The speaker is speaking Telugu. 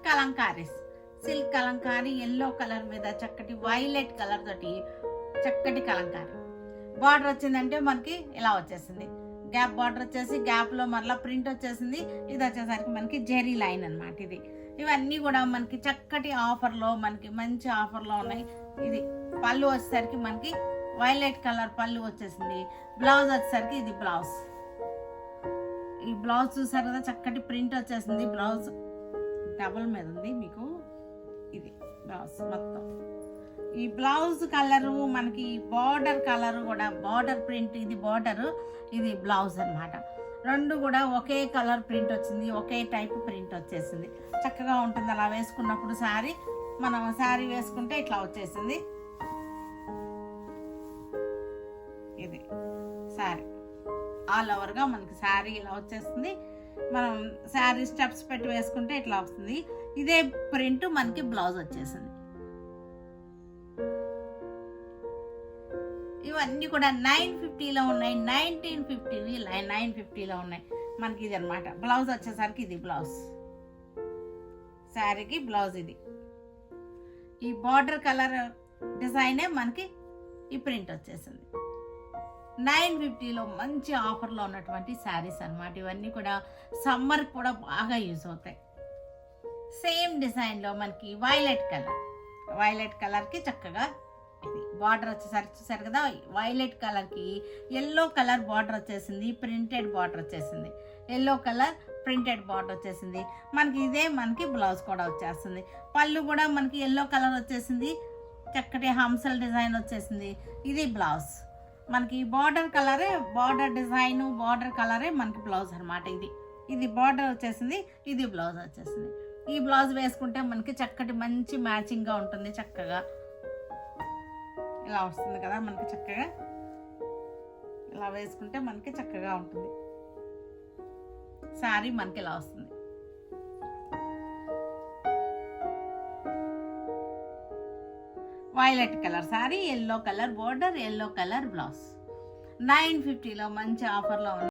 Kalamkaris. Silk Kalamkari yellow colour మీద చక్కటి వైలెట్ కలర్ తోటి చక్కటి కలంకారీ. బార్డర్ వచ్చిందంటే మనకి ఇలా వచ్చేసింది. గ్యాప్ బార్డర్ వచ్చేసి గ్యాప్లో మరలా ప్రింట్ వచ్చేసింది. ఇది వచ్చేసరికి మనకి జెరీ లైన్ అనమాట. ఇవన్నీ కూడా మనకి చక్కటి ఆఫర్లో, మనకి మంచి ఆఫర్లో ఉన్నాయి. ఇది పళ్ళు వచ్చేసరికి మనకి వైలెట్ కలర్ పళ్ళు వచ్చేసింది. బ్లౌజ్ వచ్చేసరికి ఇది బ్లౌజ్. ఈ బ్లౌజ్ చూసారు కదా, చక్కటి ప్రింట్ వచ్చేసింది. బ్లౌజ్ డబుల్ మీద ఉంది మీకు. ఇది బ్లౌజ్ మొత్తం. ఈ బ్లౌజ్ కలరు మనకి బార్డర్ కలరు కూడా బార్డర్ ప్రింట్. ఇది బార్డరు, ఇది బ్లౌజ్ అనమాట. రెండు కూడా ఒకే కలర్ ప్రింట్ వచ్చింది, ఒకే టైప్ ప్రింట్ వచ్చేసింది. చక్కగా ఉంటుంది అలా వేసుకున్నప్పుడు. శారీ మనం శారీ వేసుకుంటే ఇట్లా వచ్చేసింది. ఇది శారీ ఆల్ ఓవర్గా మనకి శారీ ఇలా వచ్చేస్తుంది. మనం శారీ స్టెప్స్ పెట్టి వేసుకుంటే ఇట్లా వస్తుంది. ఇదే ప్రింట్ మనకి బ్లౌజ్ వచ్చేసింది. ఇవన్నీ కూడా 950లో ఉన్నాయి. 1950వి 950లో ఉన్నాయి మనకి. ఇది అనమాట. బ్లౌజ్ వచ్చేసరికి ఇది బ్లౌజ్. శారీకి బ్లౌజ్ ఇది. ఈ బార్డర్ కలర్ డిజైనే మనకి ఈ ప్రింట్ వచ్చేసింది. 950లో మంచి ఆఫర్లో ఉన్నటువంటి శారీస్ అనమాట. ఇవన్నీ కూడా సమ్మర్కి కూడా బాగా యూజ్ అవుతాయి. సేమ్ డిజైన్లో మనకి వైలెట్ కలర్కి చక్కగా ఇది బార్డర్ వచ్చేసరికి చూసారు కదా, వైలెట్ కలర్కి ఎల్లో కలర్ బార్డర్ వచ్చేసింది. ప్రింటెడ్ బార్డర్ వచ్చేసింది. ఎల్లో కలర్ ప్రింటెడ్ బార్డర్ వచ్చేసింది మనకి. ఇదే మనకి బ్లౌజ్ కూడా వచ్చేస్తుంది. పళ్ళు కూడా మనకి ఎల్లో కలర్ వచ్చేసింది. చక్కటి హంసల్ డిజైన్ వచ్చేసింది. ఇది బ్లౌజ్ మనకి. బార్డర్ కలరే, బార్డర్ డిజైన్, బార్డర్ కలరే మనకి బ్లౌజ్ అనమాట. ఇది బార్డర్ వచ్చేసింది. ఇది బ్లౌజ్ వచ్చేసింది. ఈ బ్లౌజ్ వేసుకుంటే మనకి చక్కటి మంచి మ్యాచింగ్గా ఉంటుంది. చక్కగా ఇలా వస్తుంది కదా మనకి. చక్కగా ఇలా వేసుకుంటే మనకి చక్కగా ఉంటుంది. శారీ మనకి ఇలా వస్తుంది. Violet colour sari, yellow colour border, yellow colour blouse. 950లో మంచి ఆఫర్లో ఉంది.